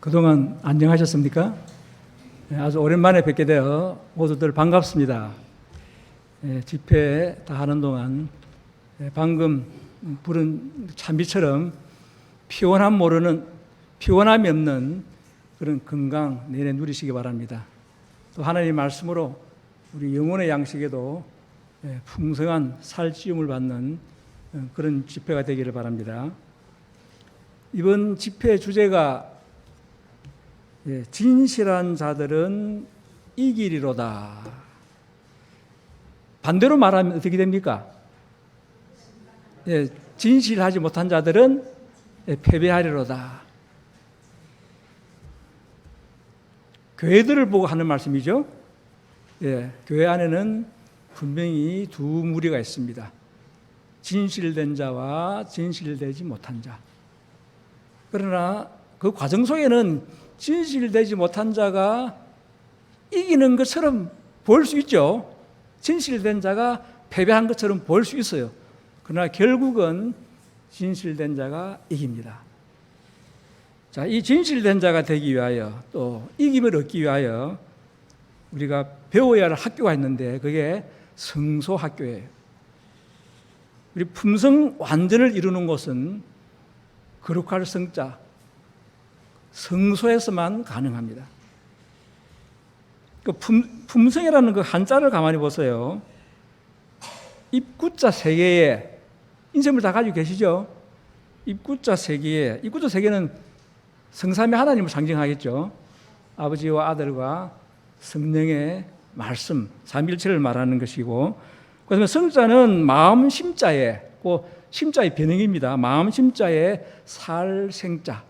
그동안 안녕하셨습니까? 아주 오랜만에 뵙게 되어 모두들 반갑습니다. 집회 다 하는 동안 방금 부른 찬미처럼 피곤함이 없는 그런 건강 내내 누리시기 바랍니다. 또 하나님의 말씀으로 우리 영혼의 양식에도 풍성한 살찌움을 받는 그런 집회가 되기를 바랍니다. 이번 집회 주제가 진실한 자들은 이기리로다. 반대로 말하면 어떻게 됩니까? 진실하지 못한 자들은 패배하리로다. 교회들을 보고 하는 말씀이죠. 교회 안에는 분명히 두 무리가 있습니다. 진실된 자와 진실되지 못한 자. 그러나 그 과정 속에는 진실되지 못한 자가 이기는 것처럼 보일 수 있죠. 진실된 자가 패배한 것처럼 보일 수 있어요. 그러나 결국은 진실된 자가 이깁니다. 자, 이 진실된 자가 되기 위하여 또 이김을 얻기 위하여 우리가 배워야 할 학교가 있는데 그게 성소학교예요. 우리 품성 완전을 이루는 것은 거룩할 성자 성소에서만 가능합니다. 그 품성이라는 그 한자를 가만히 보세요. 입구자 세 개에 인쇄물 다 가지고 계시죠? 입구자 세 개에 입구자 세 개는 성삼위 하나님을 상징하겠죠. 아버지와 아들과 성령의 말씀, 삼위일체를 말하는 것이고, 그다음에 성자는 마음 심자에, 그 심자의 변형입니다. 마음 심자에 살생자.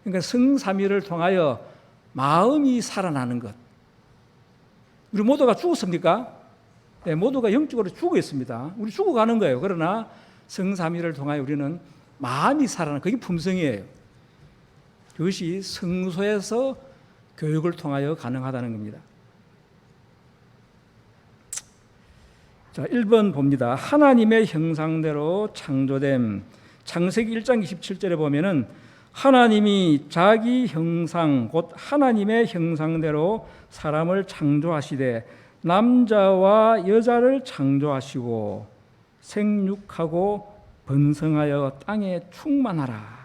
그러니까 성삼위를 통하여 마음이 살아나는 것. 우리 모두가 죽었습니까? 네, 모두가 영적으로 죽어 있습니다. 우리 죽어가는 거예요. 그러나 성삼위를 통하여 우리는 마음이 살아나는, 그게 품성이에요. 그것이 성소에서 교육을 통하여 가능하다는 겁니다. 자, 1번 봅니다. 하나님의 형상대로 창조됨. 창세기 1장 27절에 보면은 하나님이 자기 형상 곧 하나님의 형상대로 사람을 창조하시되 남자와 여자를 창조하시고 생육하고 번성하여 땅에 충만하라.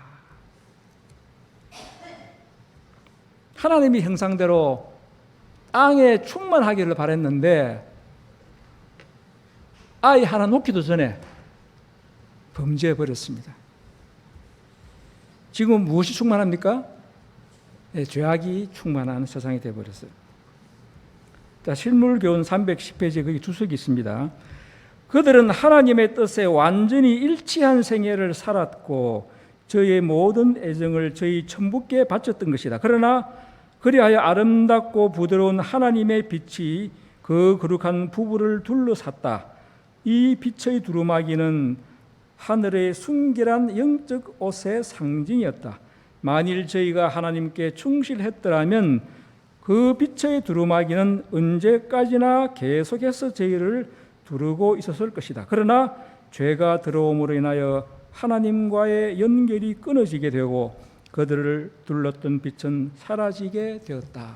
하나님의 형상대로 땅에 충만하기를 바랬는데 아이 하나 놓기도 전에 범죄해버렸습니다. 지금 무엇이 충만합니까? 죄악이 충만한 세상이 되어버렸어요. 자, 실물교훈 310페이지에 거기 주석이 있습니다. 그들은 하나님의 뜻에 완전히 일치한 생애를 살았고 저희의 모든 애정을 저희 천부께 바쳤던 것이다. 그러나 그리하여 아름답고 부드러운 하나님의 빛이 그 거룩한 부부를 둘러쌌다. 이 빛의 두루마기는 하늘의 순결한 영적 옷의 상징이었다. 만일 저희가 하나님께 충실했더라면 그 빛의 두루마기는 언제까지나 계속해서 저희를 두르고 있었을 것이다. 그러나 죄가 들어옴으로 인하여 하나님과의 연결이 끊어지게 되고 그들을 둘렀던 빛은 사라지게 되었다.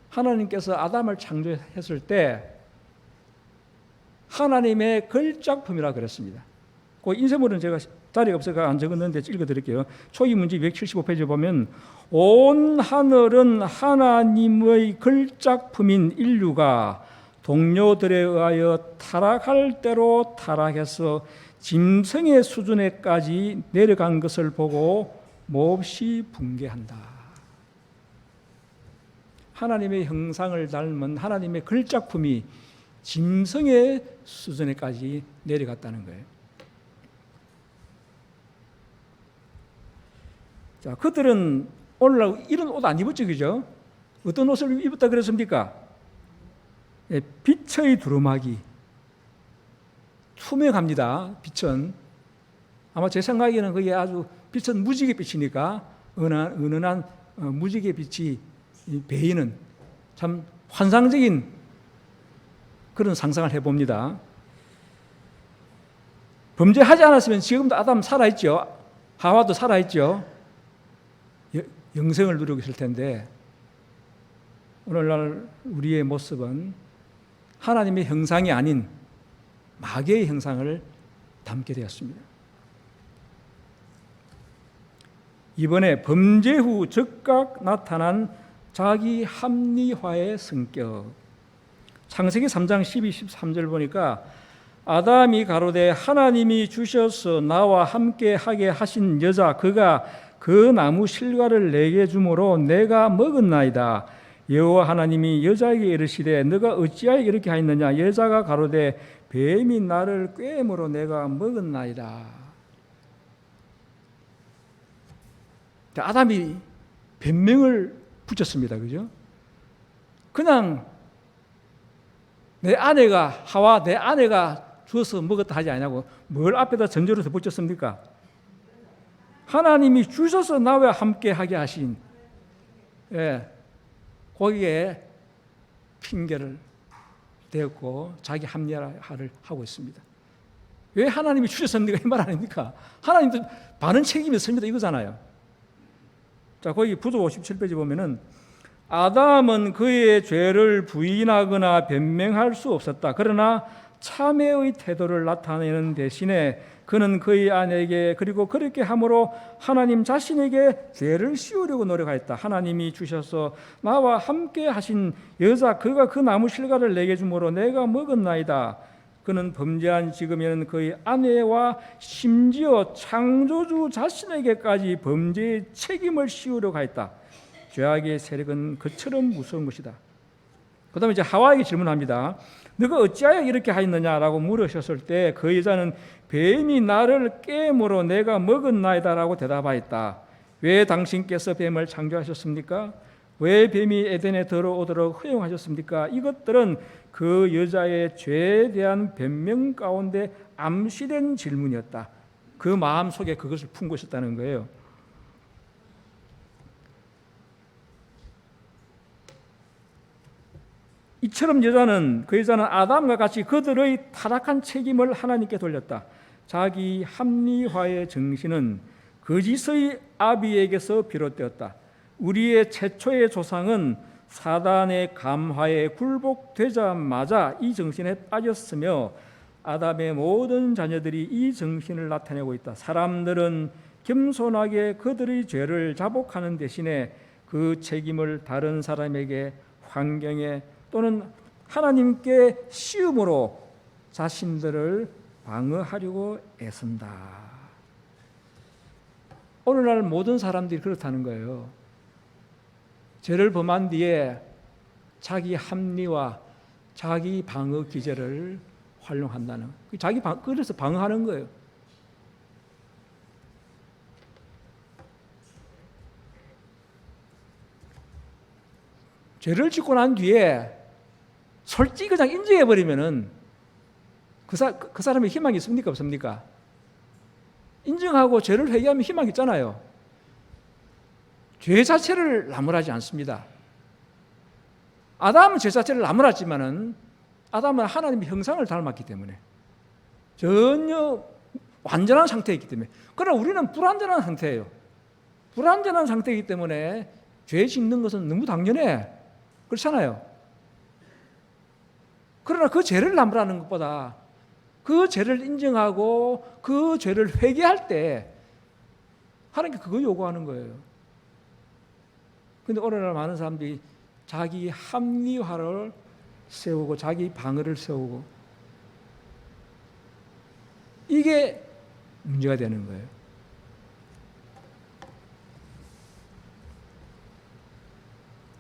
하나님께서 아담을 창조했을 때 하나님의 걸작품이라 그랬습니다. 그 인쇄물은 제가 자리가 없어서 안 적었는데 읽어드릴게요. 초기 문제 275페이지에 보면 온 하늘은 하나님의 걸작품인 인류가 동료들에 의하여 타락할 대로 타락해서 짐승의 수준에까지 내려간 것을 보고 몹시 붕괴한다. 하나님의 형상을 닮은 하나님의 걸작품이 짐승의 수준에까지 내려갔다는 거예요. 자, 그들은 오늘날 이런 옷 안 입었죠, 그죠? 어떤 옷을 입었다 그랬습니까? 빛의 두루마기. 투명합니다, 빛은. 아마 제 생각에는 그게 아주 빛은 무지개 빛이니까 은은한 무지개 빛이 배이는 참 환상적인 그런 상상을 해봅니다. 범죄하지 않았으면 지금도 아담 살아있죠. 하와도 살아있죠. 영생을 누리고 있을 텐데 오늘날 우리의 모습은 하나님의 형상이 아닌 마귀의 형상을 담게 되었습니다. 이번에 범죄 후 즉각 나타난 자기 합리화의 성격. 창세기 3장 12, 13절 보니까 아담이 가로되 하나님이 주셔서 나와 함께 하게 하신 여자 그가 그 나무 실과를 내게 주므로 내가 먹었나이다. 여호와 하나님이 여자에게 이르시되 너가 어찌하여 이렇게 하였느냐. 여자가 가로되 뱀이 나를 꾀므로 내가 먹었나이다. 아담이 변명을 붙였습니다. 그죠? 그냥 내 아내가 하와 내 아내가 주어서 먹었다 하지 않냐고 뭘 앞에다 전제로 더 붙였습니까? 하나님이 주셔서 나와 함께 하게 하신 거기에 핑계를 대었고 자기 합리화를 하고 있습니다. 왜 하나님이 주셨습니까? 이 말 아닙니까? 하나님도 많은 책임이 있습니다. 이거잖아요. 자, 거기 부조 57페이지 보면은 아담은 그의 죄를 부인하거나 변명할 수 없었다. 그러나 참회의 태도를 나타내는 대신에 그는 그의 아내에게 그리고 그렇게 함으로 하나님 자신에게 죄를 씌우려고 노력하였다. 하나님이 주셔서 나와 함께 하신 여자 그가 그 나무 실과를 내게 주므로 내가 먹었나이다. 그는 범죄한 지금에는 그의 아내와 심지어 창조주 자신에게까지 범죄의 책임을 씌우려고 하였다. 죄악의 세력은 그처럼 무서운 것이다. 그 다음에 이제 하와에게 질문합니다. 너가 어찌하여 이렇게 하였느냐라고 물으셨을 때 그 여자는 뱀이 나를 깨므로 내가 먹었나이다라고 대답하였다. 왜 당신께서 뱀을 창조하셨습니까? 왜 뱀이 에덴에 들어오도록 허용하셨습니까? 이것들은 그 여자의 죄에 대한 변명 가운데 암시된 질문이었다. 그 마음 속에 그것을 품고 있었다는 거예요. 이처럼 그 여자는 아담과 같이 그들의 타락한 책임을 하나님께 돌렸다. 자기 합리화의 정신은 거짓의 아비에게서 비롯되었다. 우리의 최초의 조상은 사단의 감화에 굴복되자마자 이 정신에 빠졌으며 아담의 모든 자녀들이 이 정신을 나타내고 있다. 사람들은 겸손하게 그들의 죄를 자복하는 대신에 그 책임을 다른 사람에게, 환경에 또는 하나님께 씌움으로 자신들을 방어하려고 애쓴다. 오늘날 모든 사람들이 그렇다는 거예요. 죄를 범한 뒤에 자기 합리화, 자기 방어 기제를 활용한다는, 그래서 방어하는 거예요. 죄를 짓고 난 뒤에 솔직히 그냥 인정해버리면은 그 사람의 희망이 있습니까? 없습니까? 인정하고 죄를 회개하면 희망이 있잖아요. 죄 자체를 나무라지 않습니다. 아담은 죄 자체를 나무랐지만은 아담은 하나님의 형상을 닮았기 때문에 전혀 완전한 상태이기 때문에, 그러나 우리는 불완전한 상태예요. 불완전한 상태이기 때문에 죄 짓는 것은 너무 당연해. 그렇잖아요. 그러나 그 죄를 나무라는 것보다 그 죄를 인정하고 그 죄를 회개할 때 하나님께 그거 요구하는 거예요. 그런데 오늘날 많은 사람들이 자기 합리화를 세우고 자기 방어를 세우고 이게 문제가 되는 거예요.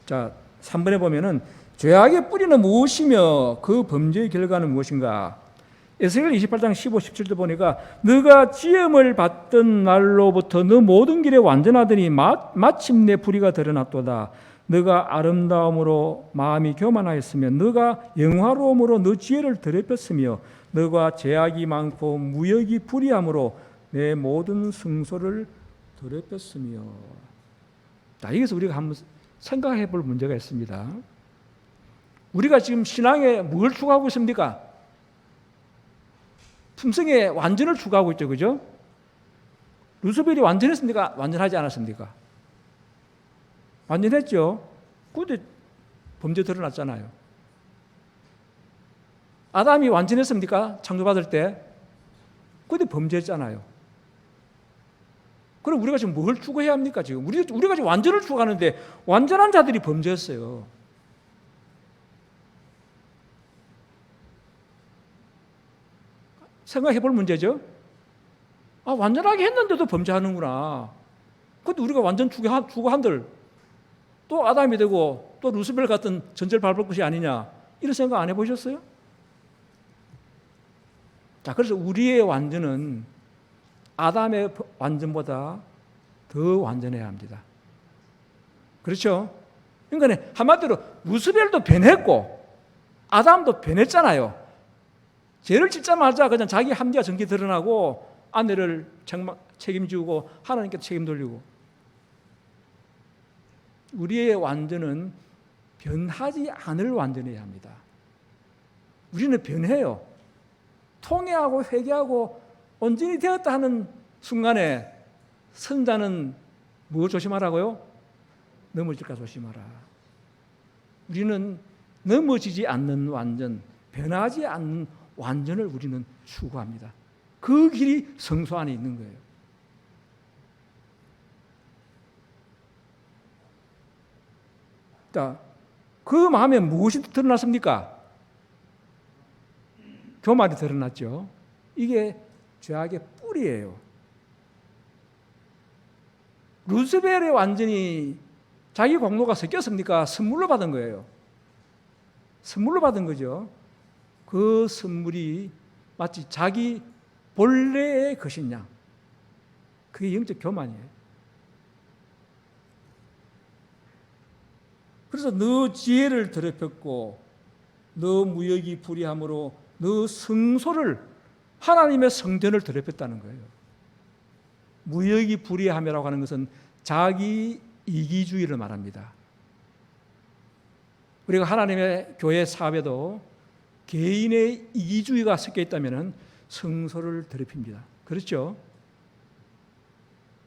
자, 3번에 보면은 죄악의 뿌리는 무엇이며 그 범죄의 결과는 무엇인가? 에스겔 28장 15, 17도 보니까 너가 지음을 받던 날로부터 너 모든 길에 완전하더니 마침내 불의가 드러났도다. 너가 아름다움으로 마음이 교만하였으며 너가 영화로움으로 너 지혜를 더럽혔으며 너가 죄악이 많고 무역이 불의함으로 내 모든 성소를 더럽혔으며. 자, 여기서 우리가 한번 생각해 볼 문제가 있습니다. 우리가 지금 신앙에 뭘 추구하고 있습니까? 품성의 완전을 추구하고 있죠. 그죠? 루스벨이 완전했습니까? 완전하지 않았습니까? 완전했죠. 그런데 범죄 드러났잖아요. 아담이 완전했습니까? 창조받을 때? 그런데 범죄했잖아요. 그럼 우리가 지금 뭘 추구해야 합니까? 지금 우리가 지금 완전을 추구하는데 완전한 자들이 범죄했어요. 생각해 볼 문제죠. 완전하게 했는데도 범죄하는구나. 그런데 우리가 완전 추구한들 또 아담이 되고 또 루스벨 같은 전제를 밟을 것이 아니냐, 이런 생각 안 해보셨어요? 자, 그래서 우리의 완전은 아담의 완전보다 더 완전해야 합니다. 그렇죠? 그러니까 한마디로 루스벨도 변했고 아담도 변했잖아요. 죄를 짓자마자 그냥 자기 함대와 정기 드러나고 아내를 책임지고 하나님께 책임 돌리고. 우리의 완전은 변하지 않을 완전해야 합니다. 우리는 변해요. 통회하고 회개하고 온전히 되었다 하는 순간에 선자는 뭐 조심하라고요? 넘어질까 조심하라. 우리는 넘어지지 않는 완전, 변하지 않는 완전을 우리는 추구합니다. 그 길이 성소 안에 있는 거예요. 자, 그 마음에 무엇이 드러났습니까? 교만이 드러났죠. 이게 죄악의 뿌리예요. 루스벨이 완전히 자기 공로가 섞였습니까? 선물로 받은 거예요. 선물로 받은 거죠. 그 선물이 마치 자기 본래의 것인 양. 그게 영적 교만이에요. 그래서 너 지혜를 더럽혔고 너 무역이 불의함으로 너 성소를, 하나님의 성전을 더럽혔다는 거예요. 무역이 불의함이라고 하는 것은 자기 이기주의를 말합니다. 그리고 하나님의 교회 사업에도 개인의 이기주의가 섞여 있다면 성소를 더럽힙니다. 그렇죠?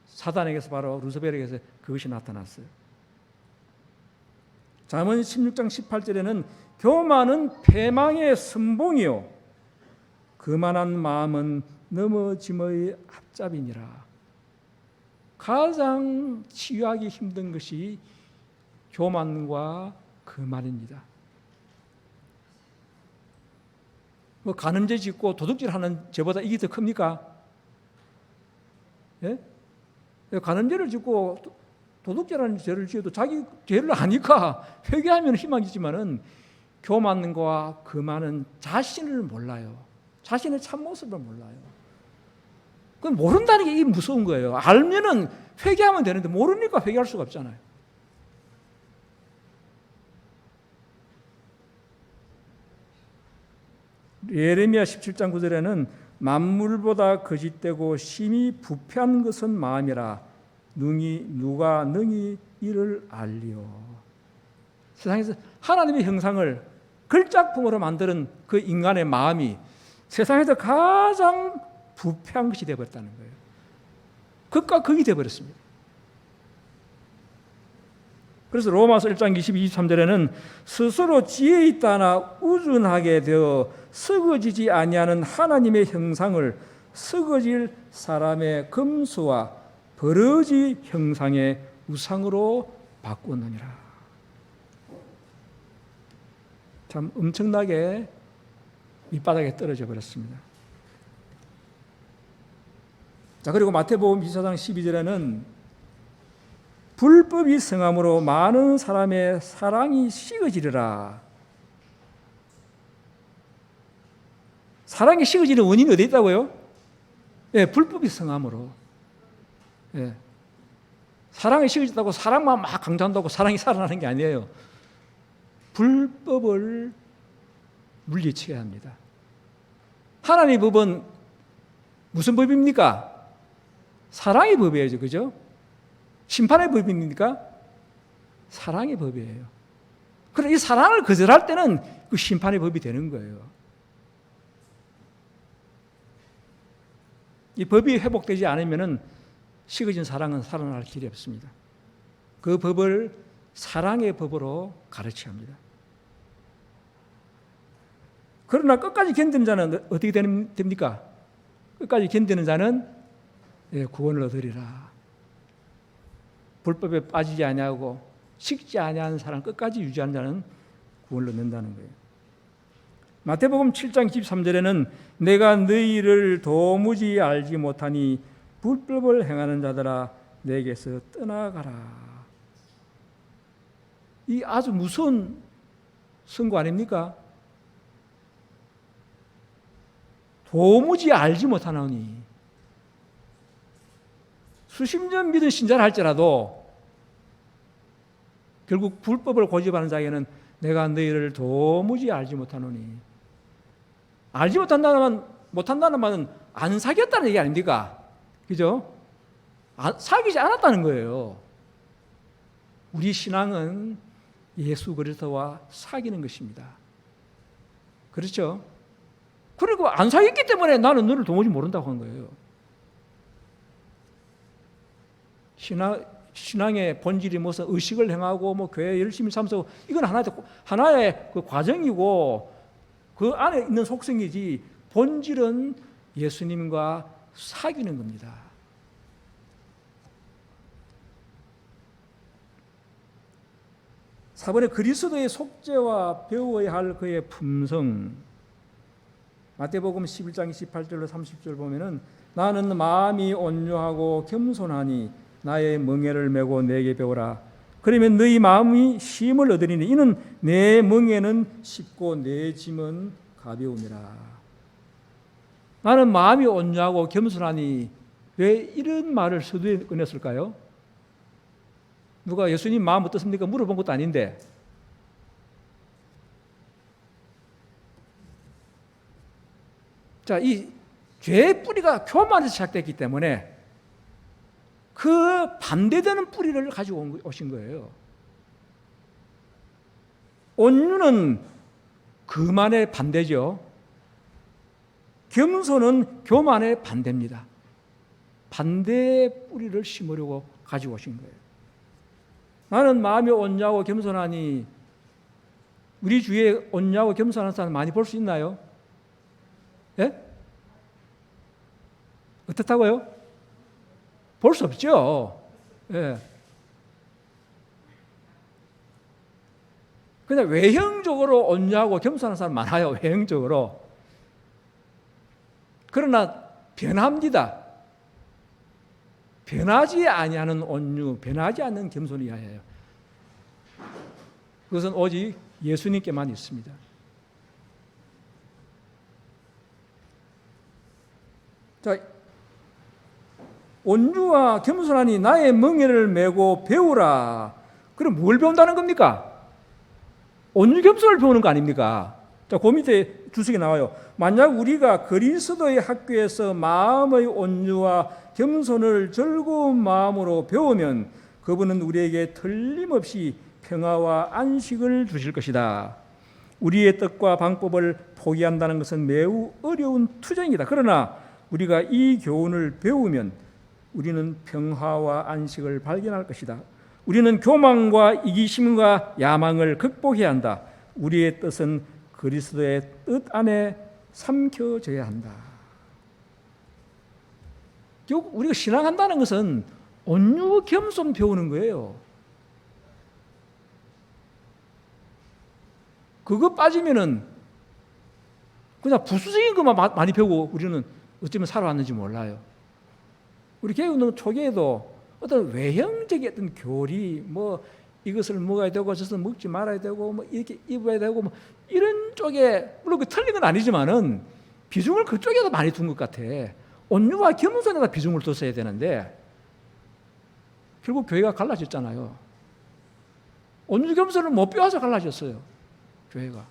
사단에게서, 바로 루스벨에게서 그것이 나타났어요. 잠언 16장 18절에는 교만은 패망의 선봉이요 거만한 마음은 넘어짐의 앞잡이니라. 가장 치유하기 힘든 것이 교만과 거만입니다. 간음죄 짓고 도둑질 하는 죄보다 이게 더 큽니까? 예? 간음죄를 짓고 도둑질하는 죄를 지어도 자기 죄를 아니까 회개하면 희망이 있지만은 교만과 거만은 자신을 몰라요. 자신의 참모습을 몰라요. 그건 모른다는 게 이 무서운 거예요. 알면은 회개하면 되는데 모르니까 회개할 수가 없잖아요. 예레미야 17장 9절에는 만물보다 거짓되고 심히 부패한 것은 마음이라 누가 능히 이를 알리오. 세상에서 하나님의 형상을 걸작품으로 만드는 그 인간의 마음이 세상에서 가장 부패한 것이 되어버렸다는 거예요. 극과 극이 되어버렸습니다. 그래서 로마서 1장 22, 23절에는 스스로 지혜 있다나 우준하게 되어 썩어지지 아니하는 하나님의 형상을 썩어질 사람의 금수와 버러지 형상의 우상으로 바꾸느니라. 참 엄청나게 밑바닥에 떨어져 버렸습니다. 자, 그리고 마태복음 24장 12절에는 불법이 성함으로 많은 사람의 사랑이 식어지리라. 사랑이 식어지는 원인이 어디 있다고요? 예, 불법이 성함으로. 예. 사랑이 식어졌다고 사랑만 막 강조한다고 사랑이 살아나는 게 아니에요. 불법을 물리쳐야 합니다. 하나님의 법은 무슨 법입니까? 사랑의 법이에요. 그죠? 심판의 법입니까? 사랑의 법이에요. 그럼 이 사랑을 거절할 때는 그 심판의 법이 되는 거예요. 이 법이 회복되지 않으면은 식어진 사랑은 살아날 길이 없습니다. 그 법을 사랑의 법으로 가르쳐야 합니다. 그러나 끝까지 견디는 자는 어떻게 됩니까? 끝까지 견디는 자는 구원을 얻으리라. 불법에 빠지지 아니하고 식지 아니하는 사랑 끝까지 유지하는 자는 구원을 얻는다는 거예요. 마태복음 7장 23절에는 내가 너희를 도무지 알지 못하니 불법을 행하는 자들아 내게서 떠나가라. 이 아주 무서운 선고 아닙니까? 도무지 알지 못하나니 수십 년 믿은 신자를 할지라도 결국 불법을 고집하는 자에게는 내가 너희를 도무지 알지 못하노니, 알지 못한다는 말은 안 사귀었다는 얘기 아닙니까? 그죠? 사귀지 않았다는 거예요. 우리 신앙은 예수 그리스도와 사귀는 것입니다. 그렇죠? 그리고 안 사귀었기 때문에 나는 너를 도무지 모른다고 한 거예요. 신앙의 본질이 무슨 의식을 행하고 뭐 교회 열심히 참석하고 이건 하나의 그 과정이고 그 안에 있는 속성이지 본질은 예수님과 사귀는 겁니다. 사번에 그리스도의 속죄와 배워야 할 그의 품성. 마태복음 11장 28절로 30절 보면은 나는 마음이 온유하고 겸손하니 나의 멍에를 메고 내게 배우라. 그러면 너희 마음이 쉼을 얻으리니 이는 내 멍에는 쉽고 내 짐은 가벼우니라. 나는 마음이 온유하고 겸손하니 왜 이런 말을 서두에 꺼냈을까요? 누가 예수님 마음 어떻습니까? 물어본 것도 아닌데. 자, 이 죄의 뿌리가 교만에서 시작됐기 때문에 그 반대되는 뿌리를 가지고 오신 거예요. 온유는 그만의 반대죠. 겸손은 교만의 반대입니다. 반대의 뿌리를 심으려고 가지고 오신 거예요. 나는 마음이 온유하고 겸손하니, 우리 주위에 온유하고 겸손한 사람 많이 볼 수 있나요? 예? 어떻다고요? 볼 수 없죠. 예. 그냥 외형적으로 온유하고 겸손한 사람 많아요. 외형적으로. 그러나 변합니다. 변하지 아니하는 온유, 변하지 않는 겸손이어야 해요. 그것은 오직 예수님께만 있습니다. 자, 온유와 겸손하니 나의 멍에를 메고 배우라. 그럼 뭘 배운다는 겁니까? 온유 겸손을 배우는 거 아닙니까? 자, 그 밑에 주석이 나와요. 만약 우리가 그리스도의 학교에서 마음의 온유와 겸손을 즐거운 마음으로 배우면 그분은 우리에게 틀림없이 평화와 안식을 주실 것이다. 우리의 뜻과 방법을 포기한다는 것은 매우 어려운 투쟁이다. 그러나 우리가 이 교훈을 배우면 우리는 평화와 안식을 발견할 것이다. 우리는 교만과 이기심과 야망을 극복해야 한다. 우리의 뜻은 그리스도의 뜻 안에 삼켜져야 한다. 결국 우리가 신앙한다는 것은 온유 겸손 배우는 거예요. 그거 빠지면은 그냥 부수적인 것만 많이 배우고 우리는 어쩌면 살아왔는지 몰라요. 우리 개혁운동 초기에도 어떤 외형적인 어떤 교리, 뭐 이것을 먹어야 되고 저것을 먹지 말아야 되고 뭐 이렇게 입어야 되고 뭐 이런 쪽에 물론 그 틀린 건 아니지만은 비중을 그쪽에도 많이 둔 것 같아. 온유와 겸손에다 비중을 뒀어야 되는데 결국 교회가 갈라졌잖아요. 온유 겸손을 못 배워서 갈라졌어요. 교회가.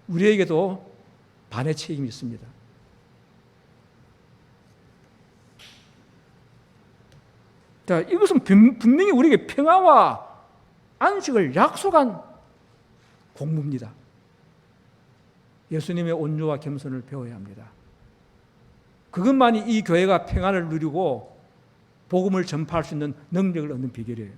우리에게도 반의 책임이 있습니다. 자, 이것은 분명히 우리에게 평화와 안식을 약속한 공부입니다. 예수님의 온유와 겸손을 배워야 합니다. 그것만이 이 교회가 평안을 누리고 복음을 전파할 수 있는 능력을 얻는 비결이에요.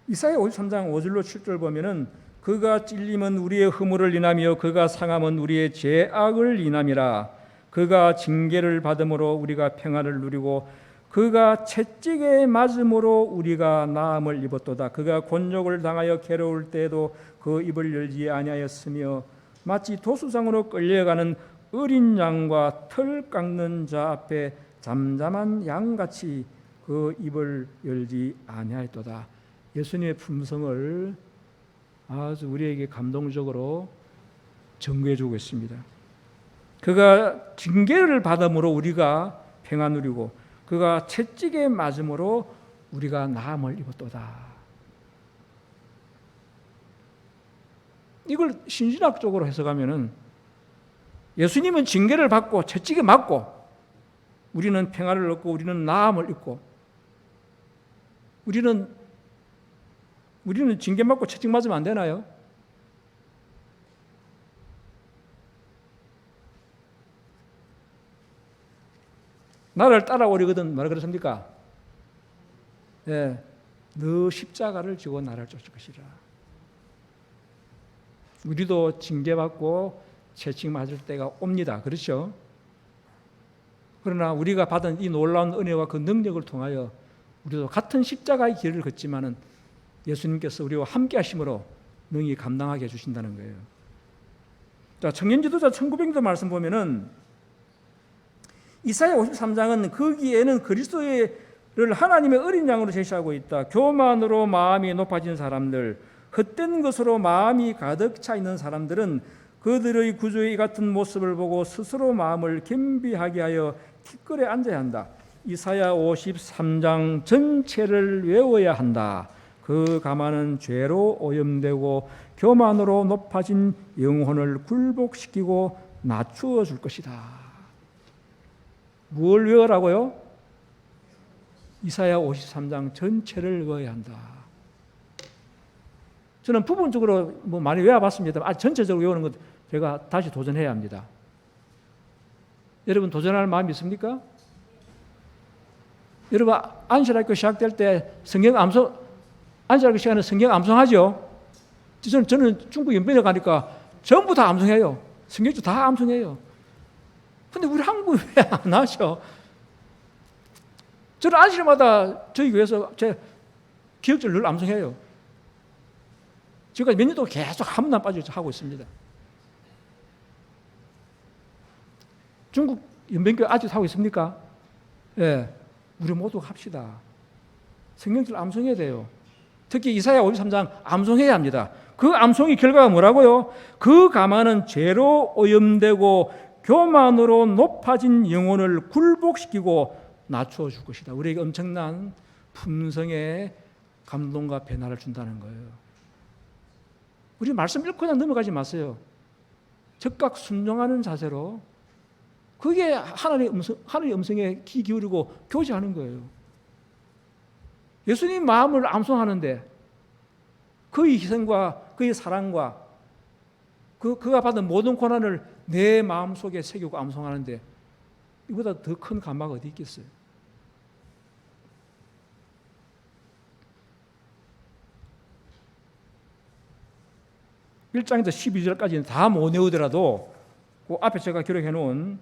이사야 53장 5절로 7절 보면은 그가 찔림은 우리의 허물을 인하며 그가 상함은 우리의 죄악을 인함이라. 그가 징계를 받음으로 우리가 평안을 누리고 그가 채찍에 맞음으로 우리가 나음을 입었도다. 그가 곤욕을 당하여 괴로울 때에도 그 입을 열지 아니하였으며 마치 도수장으로 끌려가는 어린 양과 털 깎는 자 앞에 잠잠한 양같이 그 입을 열지 아니하였도다. 예수님의 품성을 아주 우리에게 감동적으로 전개해 주고 있습니다. 그가 징계를 받음으로 우리가 평안 누리고 그가 채찍에 맞음으로 우리가 나음을 입었도다. 이걸 신신학적으로 해석하면은 예수님은 징계를 받고 채찍에 맞고 우리는 평안을 얻고 우리는 나음을 입고 우리는 징계 맞고 채찍 맞으면 안 되나요? 나를 따라오려거든 뭐라 그랬습니까? 예, 너 십자가를 지고 나를 쫓을 것이라. 우리도 징계받고 채찍 맞을 때가 옵니다. 그렇죠? 그러나 우리가 받은 이 놀라운 은혜와 그 능력을 통하여 우리도 같은 십자가의 길을 걷지만은 예수님께서 우리와 함께 하심으로 능히 감당하게 해주신다는 거예요. 자, 청년지도자 1900년 말씀 보면은 이사야 53장은 거기에는 그리스도를 하나님의 어린 양으로 제시하고 있다. 교만으로 마음이 높아진 사람들, 헛된 것으로 마음이 가득 차 있는 사람들은 그들의 구주의 이 같은 모습을 보고 스스로 마음을 겸비하게 하여 티끌에 앉아야 한다. 이사야 53장 전체를 외워야 한다. 그 가만은 죄로 오염되고 교만으로 높아진 영혼을 굴복시키고 낮추어 줄 것이다. 뭘 외우라고요? 이사야 53장 전체를 외워야 한다. 저는 부분적으로 많이 외워봤습니다. 전체적으로 외우는 것 제가 다시 도전해야 합니다. 여러분 도전할 마음이 있습니까? 여러분 안식학교 시작될 때 성경 안식학교 시간에 성경 암송하죠? 저는 중국 연변에 가니까 전부 다 암송해요. 성경주 다 암송해요. 근데 우리 한국에 왜 안 하셔? 저는 안식일마다 저희 교회에서 제 기억절 늘 암송해요. 지금까지 몇 년 동안 계속 한 번도 안 빠지고 하고 있습니다. 중국 연변교회 아직 하고 있습니까? 예, 우리 모두 합시다. 성경절 암송해야 돼요. 특히 이사야 53장 암송해야 합니다. 그 암송의 결과가 뭐라고요? 그 가만은 죄로 오염되고 교만으로 높아진 영혼을 굴복시키고 낮추어 줄 것이다. 우리에게 엄청난 품성의 감동과 변화를 준다는 거예요. 우리 말씀 읽고 그냥 넘어가지 마세요. 즉각 순종하는 자세로 그게 하나님의 음성에 귀 기울이고 교제하는 거예요. 예수님 마음을 암송하는데 그의 희생과 그의 사랑과 그가 받은 모든 고난을 내 마음속에 새기고 암송하는데 이보다 더 큰 감화가 어디 있겠어요? (1장에서) (12절까지는) 다 못 외우더라도 그 앞에 제가 기록해 놓은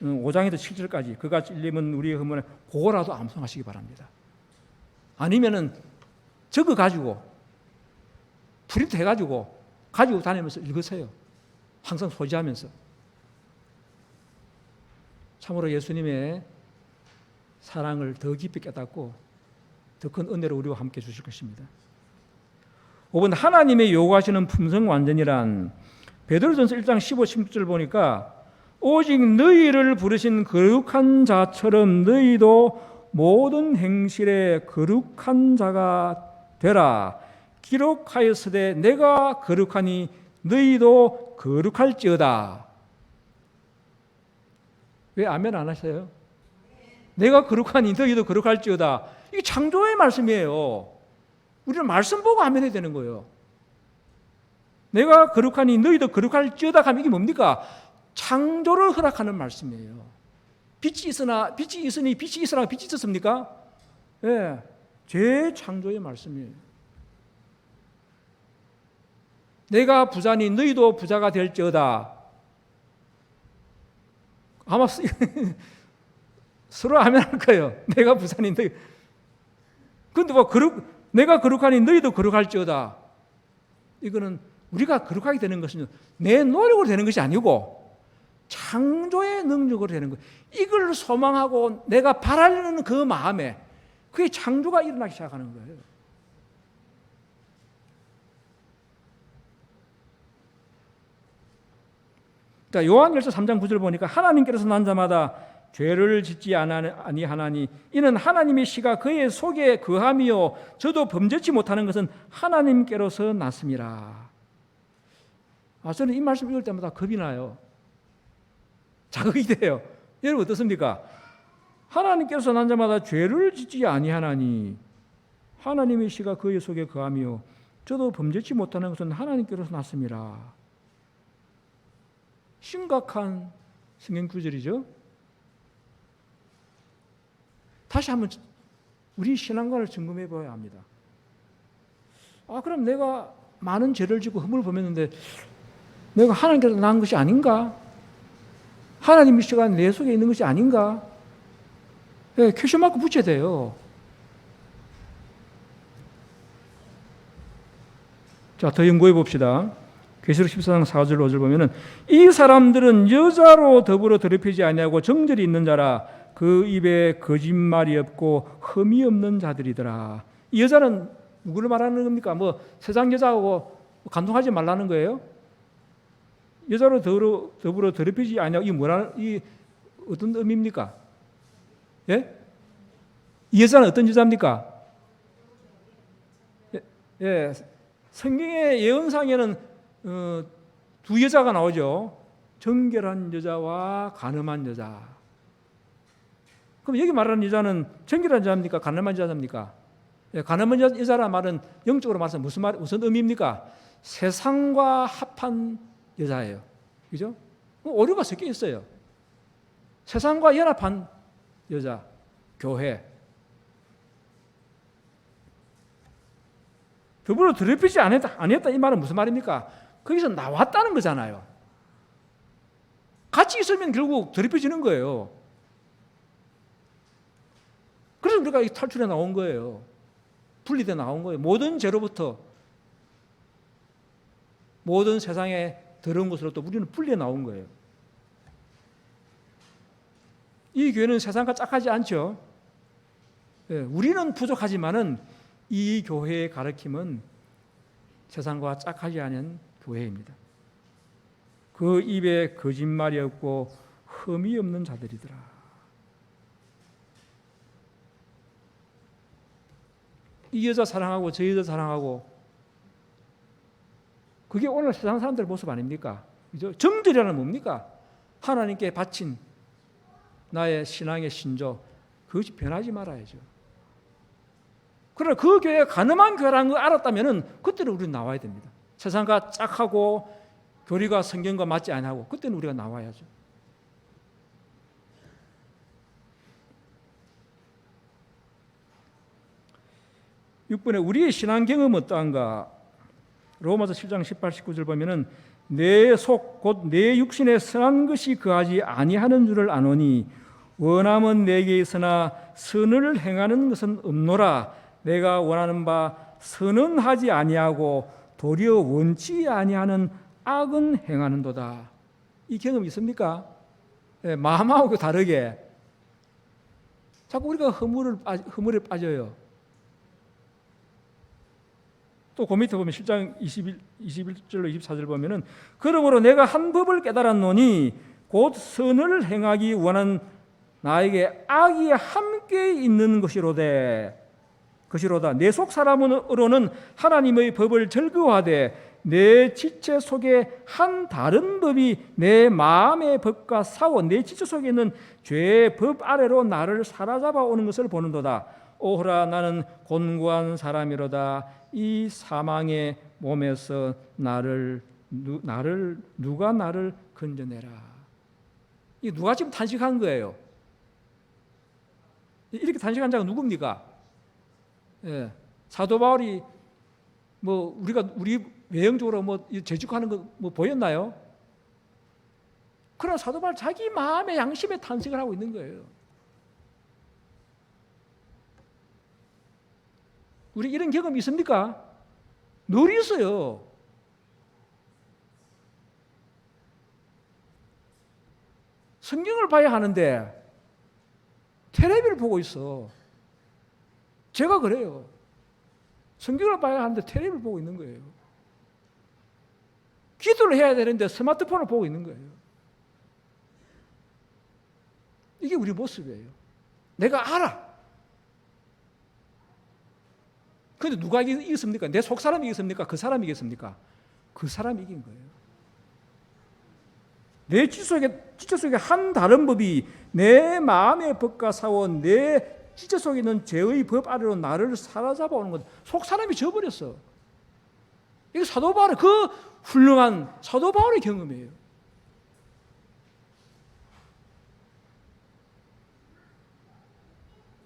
5장에서 (7절까지) 그가 찔림은 우리의 허물에 그거라도 암송하시기 바랍니다. 아니면은 적어 가지고 프린트 해가지고 가지고 다니면서 읽으세요. 항상 소지하면서. 참으로 예수님의 사랑을 더 깊이 깨닫고 더 큰 은혜로 우리와 함께 주실 것입니다. 5번 하나님의 요구하시는 품성 완전이란 베드로전서 1장 15, 16절 보니까 오직 너희를 부르신 거룩한 자처럼 너희도 모든 행실에 거룩한 자가 되라. 기록하였으되 내가 거룩하니 너희도 거룩할지어다. 왜 아멘 안 하세요? 내가 거룩하니 너희도 거룩할지어다. 이게 창조의 말씀이에요. 우리는 말씀 보고 아멘 해야 되는 거예요. 내가 거룩하니 너희도 거룩할지어다 하면 이게 뭡니까? 창조를 허락하는 말씀이에요. 빛이 있으니 빛이 있으라 빛이 있었습니까? 예, 재창조의 말씀이에요. 내가 부자니 너희도 부자가 될지어다. 아마 서로 하면 할 거예요. 내가 부자니 너희. 근데 뭐 내가 거룩하니 너희도 거룩할지어다. 이거는 우리가 거룩하게 되는 것은 내 노력으로 되는 것이 아니고 창조의 능력으로 되는 거예요. 이걸 소망하고 내가 바라는 그 마음에 그게 창조가 일어나기 시작하는 거예요. 자, 요한일서 3장 9절 보니까 하나님께서 난 자마다 죄를 짓지 아니하나니 이는 하나님의 씨가 그의 속에 거함이요 저도 범죄치 못하는 것은 하나님께로서 났음이라. 저는 이 말씀 읽을 때마다 겁이 나요. 자극이 돼요. 여러분 어떻습니까? 하나님께서 난 자마다 죄를 짓지 아니하나니 하나님의 씨가 그의 속에 거함이요 저도 범죄치 못하는 것은 하나님께로서 났음이라. 심각한 성경 구절이죠. 다시 한번 우리 신앙관을 점검해 봐야 합니다. 그럼 내가 많은 죄를 짓고 허물을 범했는데 내가 하나님께서 낳은 것이 아닌가? 하나님의 씨가 내 속에 있는 것이 아닌가? 네, 퀘션 마크 붙여야 돼요. 자, 더 연구해 봅시다. 계시록 14장 4절 5절 보면은 이 사람들은 여자로 더불어 더럽히지 아니하고 정절이 있는 자라 그 입에 거짓말이 없고 흠이 없는 자들이더라. 이 여자는 누구를 말하는 겁니까? 뭐 세상 여자하고 간통하지 말라는 거예요? 여자로 더불어 더럽히지 아니하고 이 어떤 의미입니까? 예? 이 여자는 어떤 여자입니까? 예. 성경의 예언상에는 두 여자가 나오죠. 정결한 여자와 간음한 여자. 그럼 여기 말하는 여자는 정결한 여자입니까? 간음한 여자입니까? 예, 간음한 여자란 말은 영적으로 말해서 무슨 의미입니까? 세상과 합한 여자예요. 그죠? 오류가 섞여 있어요. 세상과 연합한 여자, 교회. 더불어 더럽히지 아니했다 이 말은 무슨 말입니까? 거기서 나왔다는 거잖아요. 같이 있으면 결국 더럽혀지는 거예요. 그래서 우리가 탈출해 나온 거예요. 분리돼 나온 거예요. 모든 죄로부터 모든 세상의 더러운 것으로부터 우리는 분리해 나온 거예요. 이 교회는 세상과 짝하지 않죠. 예, 우리는 부족하지만은 이 교회의 가르침은 세상과 짝하지 않은 교회입니다. 그 입에 거짓말이 없고 흠이 없는 자들이더라. 이 여자 사랑하고 저 여자 사랑하고 그게 오늘 세상 사람들의 모습 아닙니까? 그죠? 정들이라는 뭡니까? 하나님께 바친 나의 신앙의 신조 그것이 변하지 말아야죠. 그러나 그 교회가 가늠한 교회라는 걸 알았다면 그때는 우리는 나와야 됩니다. 세상과 짝하고 교리가 성경과 맞지 않고 그때는 우리가 나와야죠. (6번에) 우리의 신앙 경험은 어떠한가? 로마서 7장 18, 19절 보면은 내 속 곧 내 육신에 선한 것이 거하지 아니하는 줄을 아노니 원함은 내게 있으나 선을 행하는 것은 없노라. 내가 원하는 바 선은 하지 아니하고 도리어 원치 아니하는 악은 행하는도다. 이 경험 있습니까? 네, 마음하고 다르게 자꾸 우리가 허물에 빠져요. 또 그 밑에 보면 7장 21절로 24절 보면은 그러므로 내가 한 법을 깨달았노니 곧 선을 행하기 원한 나에게 악이 함께 있는 것이로다. 내 속 사람으로는 하나님의 법을 즐거워하되 내 지체 속에 한 다른 법이 내 마음의 법과 싸워 내 지체 속에 있는 죄의 법 아래로 나를 사로잡아 오는 것을 보는도다. 오호라 나는 곤고한 사람이로다. 이 사망의 몸에서 누가 나를 건져내라. 이 누가 지금 탄식한 거예요? 이렇게 단식한 자가 누굽니까? 예, 사도 바울이 뭐 우리 외형적으로 뭐 재직하는 거 뭐 보였나요? 그러나 사도 바울 자기 마음의 양심에 탄식을 하고 있는 거예요. 우리 이런 경험 있습니까? 늘 있어요. 성경을 봐야 하는데 텔레비를 보고 있어. 제가 그래요. 성경을 봐야 하는데 텔레비를 보고 있는 거예요. 기도를 해야 되는데 스마트폰을 보고 있는 거예요. 이게 우리 모습이에요. 내가 알아. 그런데 누가 이겼습니까? 내 속 사람이 이겼습니까? 그 사람이 이겼습니까? 그 사람이 이긴 거예요. 내 지체 속에 한 다른 법이 내 마음의 법과 싸워 내 지체 속에 있는 죄의 법 아래로 나를 사로잡아오는 것. 속 사람이 져버렸어. 이게 사도 바울의 그 훌륭한 사도 바울의 경험이에요.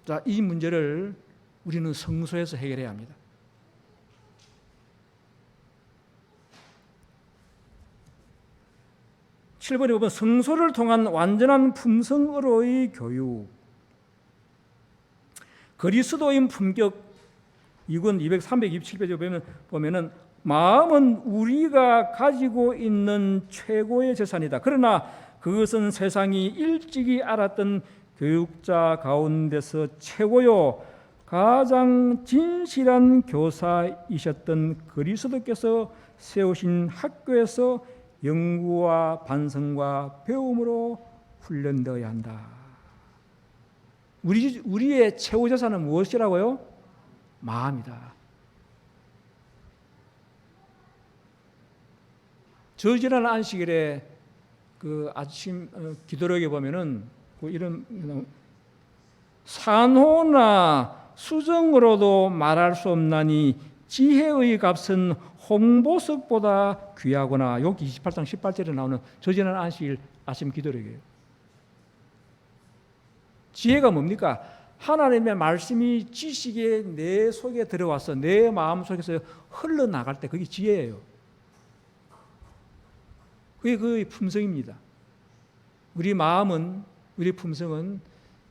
자, 이 문제를 우리는 성소에서 해결해야 합니다. (7번에) 보면 성소를 통한 완전한 품성으로의 교육. 그리스도인 품격 2권 327페이지 보면은 마음은 우리가 가지고 있는 최고의 재산이다. 그러나 그것은 세상이 일찍이 알았던 교육자 가운데서 최고요 가장 진실한 교사이셨던 그리스도께서 세우신 학교에서 연구와 반성과 배움으로 훈련되어야 한다. 우리의 최고 재산은 무엇이라고요? 마음이다. 저 지난 안식일에 그 아침 기도록에 보면은 이런 산호나 수정으로도 말할 수 없나니 지혜의 값은 홍보석보다 귀하구나. 여기 28장 18절에 나오는 저 지난 안식일 아침 기도록이에요. 지혜가 뭡니까? 하나님의 말씀이 지식에 내 속에 들어와서 내 마음 속에서 흘러나갈 때 그게 지혜예요. 그게 그 품성입니다. 우리 마음은, 우리 품성은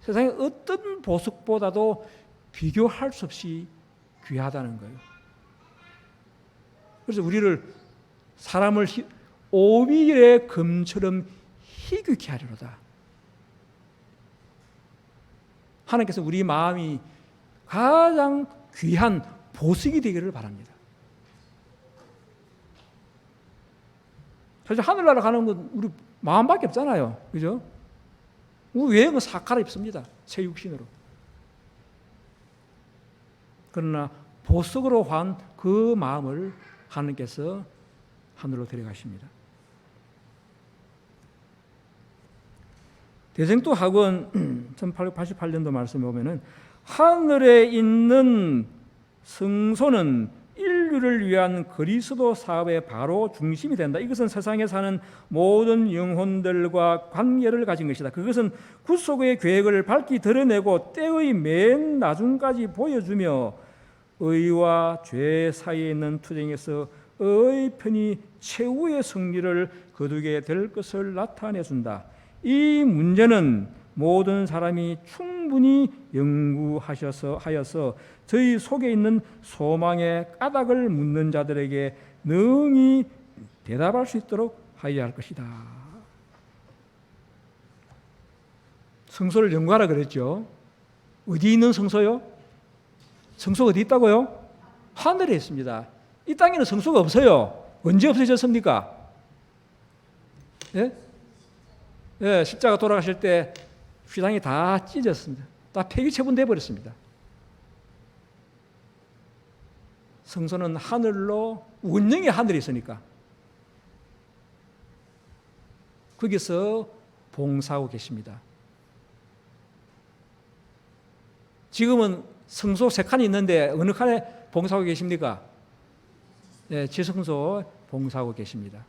세상의 어떤 보석보다도 비교할 수 없이 귀하다는 거예요. 그래서 우리를 사람을 오빌의 금처럼 희귀케 하리로다. 하나님께서 우리 마음이 가장 귀한 보석이 되기를 바랍니다. 사실 하늘나라 가는 건 우리 마음밖에 없잖아요. 그죠? 우리 외형은 사카라 입습니다. 새 육신으로. 그러나 보석으로 한 그 마음을 하나님께서 하늘로 데려가십니다. 대생도 학원 1888년도 말씀에 보면은 하늘에 있는 성소는 인류를 위한 그리스도 사업의 바로 중심이 된다. 이것은 세상에 사는 모든 영혼들과 관계를 가진 것이다. 그것은 구속의 계획을 밝히 드러내고 때의 맨 나중까지 보여주며 의와 죄 사이에 있는 투쟁에서 의의 편이 최후의 승리를 거두게 될 것을 나타내준다. 이 문제는 모든 사람이 충분히 연구하여서 저희 속에 있는 소망의 까닭을 묻는 자들에게 능히 대답할 수 있도록 하여야 할 것이다. 성소를 연구하라 그랬죠. 어디 있는 성소요? 성소 어디 있다고요? 하늘에 있습니다. 이 땅에는 성소가 없어요. 언제 없어졌습니까? 예? 예, 십자가 돌아가실 때 휘장이 다 찢어졌습니다. 다 폐기 처분돼 버렸습니다. 성소는 하늘로, 원령의 하늘이 있으니까 거기서 봉사하고 계십니다. 지금은 성소 3칸이 있는데 어느 칸에 봉사하고 계십니까? 네, 지성소 봉사하고 계십니다.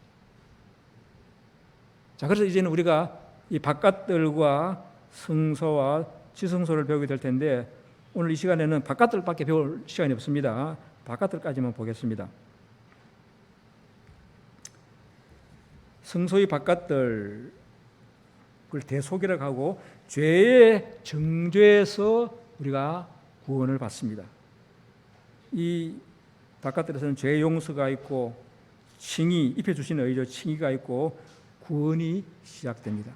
자, 그래서 이제는 우리가 이 바깥들과 성소와 지성소를 배우게 될 텐데 오늘 이 시간에는 바깥들밖에 배울 시간이 없습니다. 바깥들까지만 보겠습니다. 성소의 바깥들 그걸 대속이라고 하고 죄의 정죄에서 우리가 구원을 받습니다. 이 바깥들에서는 죄 용서가 있고 칭의, 입혀 주신 의죠. 칭의가 있고 구원이 시작됩니다.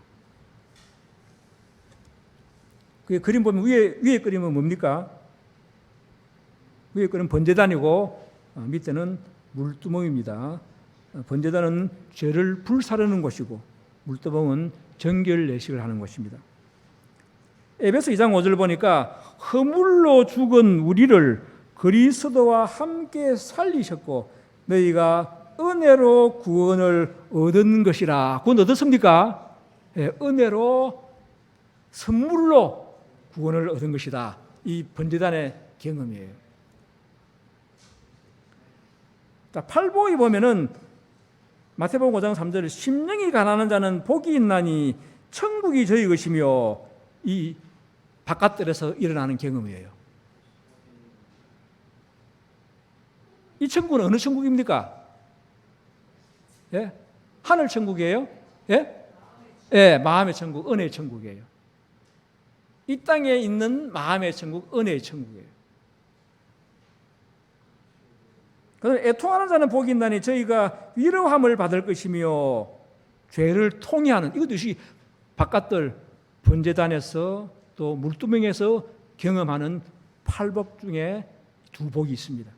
그 그림 보면 위에 그림은 뭡니까? 위에 그림은 번제단이고 밑에는 물두멍입니다. 번제단은 죄를 불사르는 곳이고 물두멍은 정결 내식을 하는 곳입니다. 에베소 2장 5절 보니까 허물로 죽은 우리를 그리스도와 함께 살리셨고 너희가 은혜로 구원을 얻은 것이라. 구원 얻었습니까? 네, 은혜로 선물로 구원을 얻은 것이다. 이 번제단의 경험이에요. 자, 팔복에 보면은 마태복음 5장 3절 심령이 가난한 자는 복이 있나니 천국이 저희 것이며 이 바깥들에서 일어나는 경험이에요. 이 천국은 어느 천국입니까? 예? 하늘 천국이에요? 예? 예, 마음의 천국, 은혜의 천국이에요. 이 땅에 있는 마음의 천국, 은혜의 천국이에요. 그래서 애통하는 자는 복이 있나니 저희가 위로함을 받을 것이며 죄를 통해하는 이것도 바깥들 번제단에서 또 물두멍에서 경험하는 팔복 중에 두 복이 있습니다.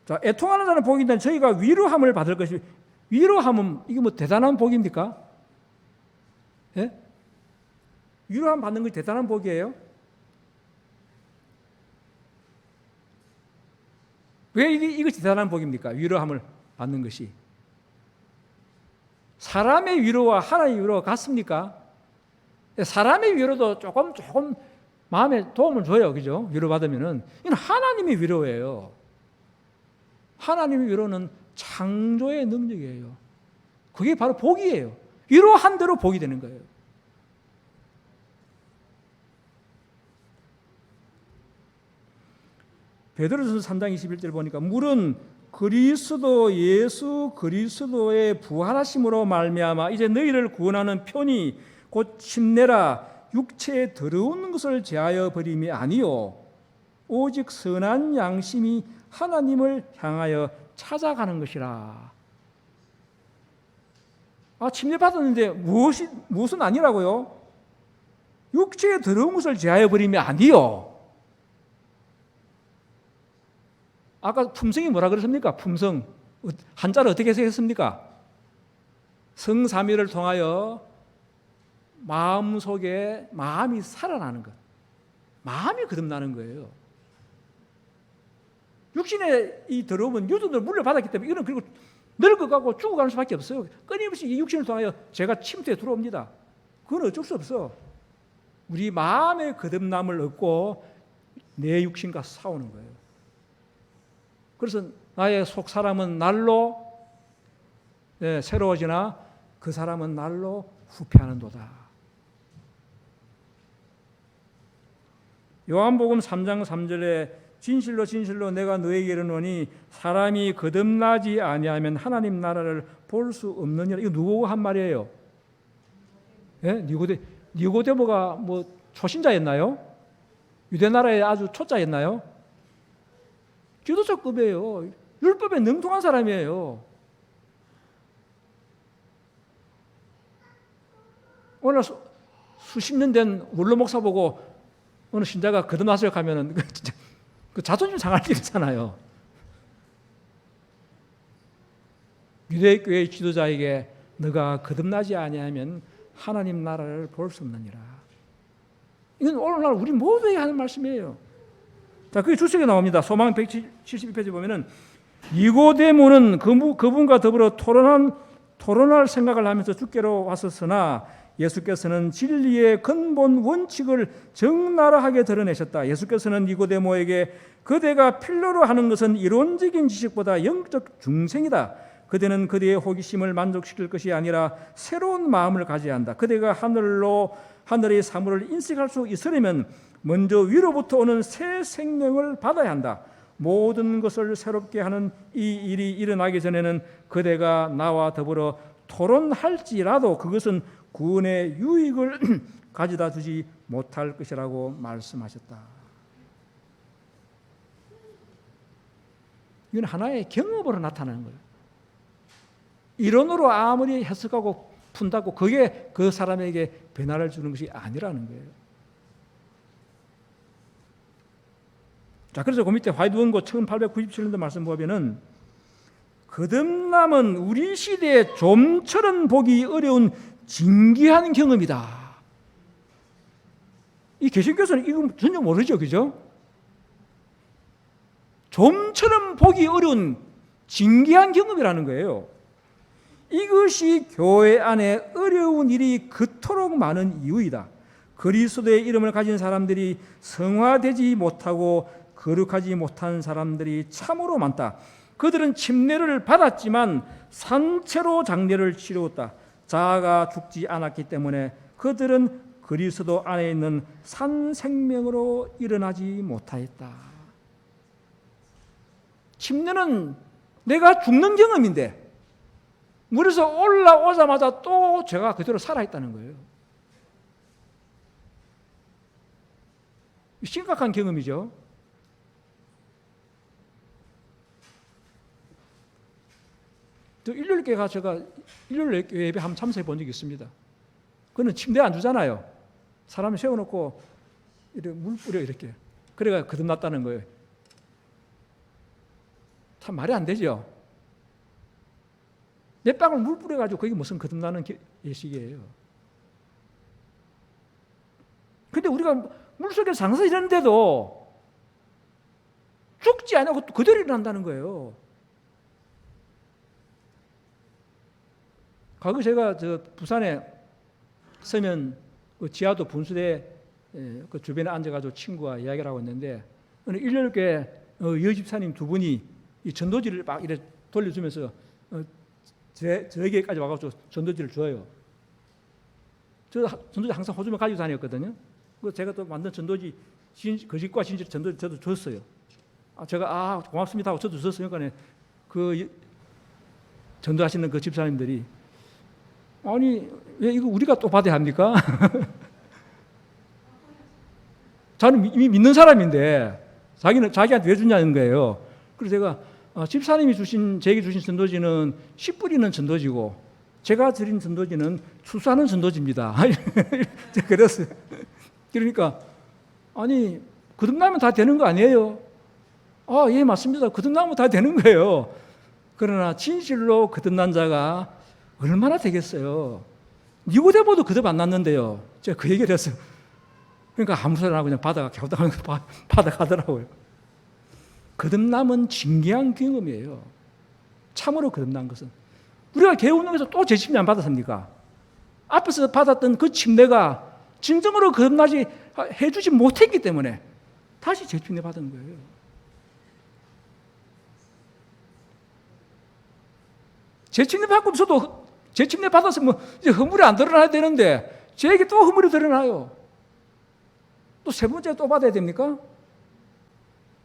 자, 애통하는 자는 복이 있다니 저희가 위로함을 받을 것이 위로함은 이게 뭐 대단한 복입니까? 예? 위로함 받는 것이 대단한 복이에요? 왜 이것이 대단한 복입니까? 위로함을 받는 것이. 사람의 위로와 하나님의 위로가 같습니까? 사람의 위로도 조금 마음에 도움을 줘요. 그죠? 위로받으면은. 이건 하나님의 위로예요. 하나님의 위로는 창조의 능력이에요. 그게 바로 복이에요. 위로한 대로 복이 되는 거예요. 베드로전서 3장 21절 보니까 물은 그리스도 예수 그리스도의 부활하심으로 말미암아 이제 너희를 구원하는 편이 곧 침례라 육체에 더러운 것을 제하여 버림이 아니요 오직 선한 양심이 하나님을 향하여 찾아가는 것이라. 아, 침례 받았는데 무엇은 아니라고요? 육체에 더러운 것을 제하여 버림이 아니요. 아까 품성이 뭐라 그랬습니까? 품성. 한자를 어떻게 해석했습니까? 성삼위를 통하여 마음속에 마음이 살아나는 것. 마음이 거듭나는 거예요. 육신의 이 더러움은 유전을 물려받았기 때문에 이거는 그리고 늙어가고 죽어가는 수밖에 없어요. 끊임없이 이 육신을 통하여 죄가 침투해 들어옵니다. 그건 어쩔 수 없어. 우리 마음의 거듭남을 얻고 내 육신과 싸우는 거예요. 그래서 나의 속 사람은 날로 새로워지나 그 사람은 날로 후패하는도다. 요한복음 3장 3절에 진실로 진실로 내가 너에게 이르노니 사람이 거듭나지 아니하면 하나님 나라를 볼 수 없느니라. 이거 누구가 한 말이에요? 예? 니고데모가 뭐 초신자였나요? 유대 나라의 아주 초짜였나요? 지도자급이에요. 율법에 능통한 사람이에요. 오늘 수십 년 된 원로 목사 보고 어느 신자가 거듭나서 가면은 진짜 그 자존심 상할 일이잖아요. 유대교회 지도자에게 너가 거듭나지 아니하면 하나님 나라를 볼 수 없느니라. 이건 오늘날 우리 모두에게 하는 말씀이에요. 자, 그게 주석에 나옵니다. 소망 172페이지 보면은 니고데모는 그분과 더불어 토론할 생각을 하면서 주께로 왔었으나 예수께서는 진리의 근본 원칙을 적나라하게 드러내셨다. 예수께서는 니고데모에게 그대가 필요로 하는 것은 이론적인 지식보다 영적 중생이다. 그대는 그대의 호기심을 만족시킬 것이 아니라 새로운 마음을 가져야 한다. 그대가 하늘의 사물을 인식할 수 있으려면 먼저 위로부터 오는 새 생명을 받아야 한다. 모든 것을 새롭게 하는 이 일이 일어나기 전에는 그대가 나와 더불어 토론할지라도 그것은 구원의 유익을 가져다 주지 못할 것이라고 말씀하셨다. 이건 하나의 경험으로 나타나는 거예요. 이론으로 아무리 해석하고 푼다고 그게 그 사람에게 변화를 주는 것이 아니라는 거예요. 자, 그래서 그 밑에 화이트원고 1897년도 말씀 보면은 거듭남은 우리 시대에 좀처럼 보기 어려운 진귀한 경험이다. 이 개신교에서는 이거 전혀 모르죠, 그죠? 좀처럼 보기 어려운 진귀한 경험이라는 거예요. 이것이 교회 안에 어려운 일이 그토록 많은 이유이다. 그리스도의 이름을 가진 사람들이 성화되지 못하고 거룩하지 못한 사람들이 참으로 많다. 그들은 침례를 받았지만 산채로 장례를 치루었다. 자아가 죽지 않았기 때문에 그들은 그리스도 안에 있는 산 생명으로 일어나지 못하였다. 침례는 내가 죽는 경험인데 물에서 올라오자마자 또 제가 그대로 살아있다는 거예요. 심각한 경험이죠. 일요일교회가 제가 일요일 예배 한번 참석해 본 적이 있습니다. 그는 침대 안 주잖아요. 사람 세워놓고 이렇게 물 뿌려 이렇게. 그래가 거듭났다는 거예요. 참 말이 안 되죠. 몇 방울 물 뿌려가지고 그게 무슨 거듭나는 예식이에요. 근데 우리가 물속에 장사 이러는데도 죽지 않고 그대로 일어난다는 거예요. 과거 제가 부산에 서면 그 지하도 분수대 그 주변에 앉아가지고 친구와 이야기를 하고 있는데 어느 일요일교회 여집사님 두 분이 이 전도지를 막 이렇게 돌려주면서 저에게까지 와가지고 전도지를 줘요. 저 전도지 항상 호주만 가지고 다녔거든요. 그래서 제가 또 만든 전도지 거짓과 진실 전도지 저도 줬어요. 제가 고맙습니다 하고 저도 줬어요. 그러니까 그 전도하시는 그 집사님들이 아니 왜 이거 우리가 또 받아야 합니까? 저는 이미 믿는 사람인데 자기한테 왜 주냐는 거예요. 그래서 제가 집사님이 제게 주신 전도지는 씨 뿌리는 전도지고 제가 드린 전도지는 추수하는 전도지입니다. 그랬어요. 그러니까 아니 거듭나면 다 되는 거 아니에요? 예 맞습니다. 거듭나면 다 되는 거예요. 그러나 진실로 거듭난 자가 얼마나 되겠어요? 니고데모도 거듭 안 났는데요. 제가 그 얘기를 했어요. 그러니까 아무 소리 안 하고 그냥 받아가더라고요. 거듭남은 진귀한 경험이에요. 참으로 거듭난 것은. 우리가 개운동에서 또 재침례 안 받았습니까? 앞에서 받았던 그 침례가 진정으로 거듭나지 해주지 못했기 때문에 다시 재침례 받은 거예요. 재침례 받고 저도 재침례 받았으면 이제 허물이 안 드러나야 되는데 저에게 또 허물이 드러나요. 또 세 번째 또 받아야 됩니까?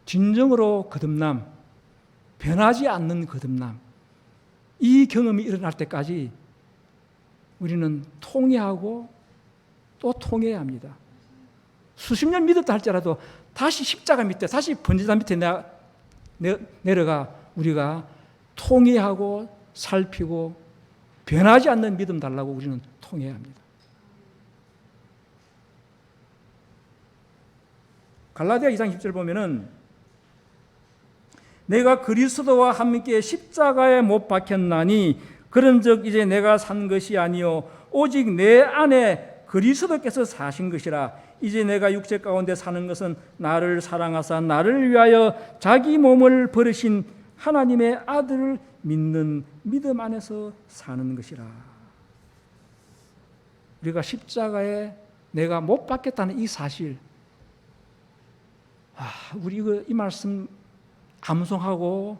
진정으로 거듭남, 변하지 않는 거듭남, 이 경험이 일어날 때까지 우리는 통회하고 또 통회해야 합니다. 수십 년 믿었다 할지라도 다시 십자가 밑에, 다시 번제단 밑에 내려가 우리가 통회하고 살피고 변하지 않는 믿음 달라고 우리는 통해야 합니다. 갈라디아 2장 10절 보면은 내가 그리스도와 함께 십자가에 못 박혔나니 그런즉 이제 내가 산 것이 아니요 오직 내 안에 그리스도께서 사신 것이라. 이제 내가 육체 가운데 사는 것은 나를 사랑하사 나를 위하여 자기 몸을 버리신 하나님의 아들을 믿는 믿음 안에서 사는 것이라. 우리가 십자가에 내가 못 박혔다는 이 사실, 우리 이 말씀 암송하고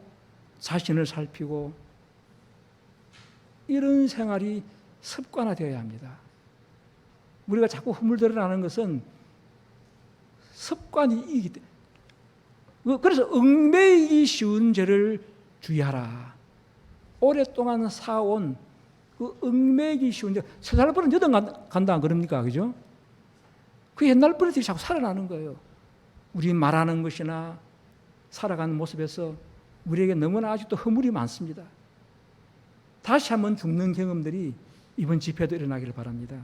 자신을 살피고 이런 생활이 습관화되어야 합니다. 우리가 자꾸 허물들어나는 것은 습관이 이기 때문에. 그래서 얽매이기 쉬운 죄를 주의하라. 오랫동안 사온 그 얽매이기 쉬운 죄, 3살 버릇 8 간다 안 그럽니까? 그죠? 그 옛날 버릇이 자꾸 살아나는 거예요. 우리 말하는 것이나 살아가는 모습에서 우리에게 너무나 아직도 허물이 많습니다. 다시 한번 죽는 경험들이 이번 집회도 일어나기를 바랍니다.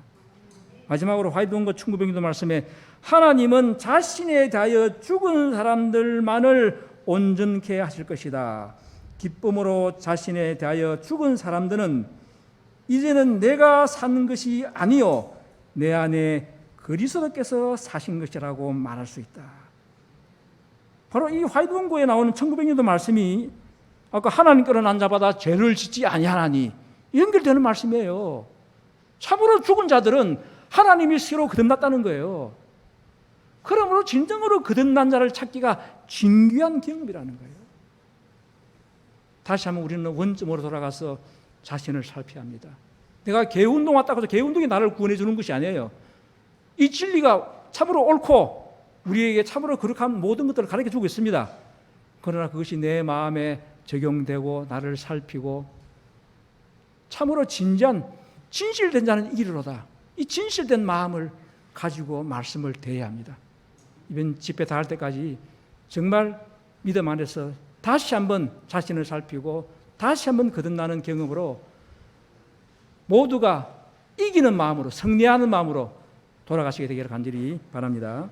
마지막으로 화이트원고 1900년도 말씀에 하나님은 자신에 대하여 죽은 사람들만을 온전케 하실 것이다. 기쁨으로 자신에 대하여 죽은 사람들은 이제는 내가 사는 것이 아니요 내 안에 그리스도께서 사신 것이라고 말할 수 있다. 바로 이 화이트원고에 나오는 1900년도 말씀이 아까 하나님께로 난 자마다 죄를 짓지 아니하나니 연결되는 말씀이에요. 참으로 죽은 자들은 하나님이 스스로 거듭났다는 거예요. 그러므로 진정으로 거듭난 자를 찾기가 진귀한 경험이라는 거예요. 다시 한번 우리는 원점으로 돌아가서 자신을 살펴야 합니다. 내가 개운동 왔다고 해서 개운동이 나를 구원해 주는 것이 아니에요. 이 진리가 참으로 옳고 우리에게 참으로 거룩한 모든 것들을 가르쳐 주고 있습니다. 그러나 그것이 내 마음에 적용되고 나를 살피고 참으로 진지한 진실된 자는 이기리로다. 이 진실된 마음을 가지고 말씀을 대해야 합니다. 이번 집회 다 할 때까지 정말 믿음 안에서 다시 한번 자신을 살피고 다시 한번 거듭나는 경험으로 모두가 이기는 마음으로 승리하는 마음으로 돌아가시게 되기를 간절히 바랍니다.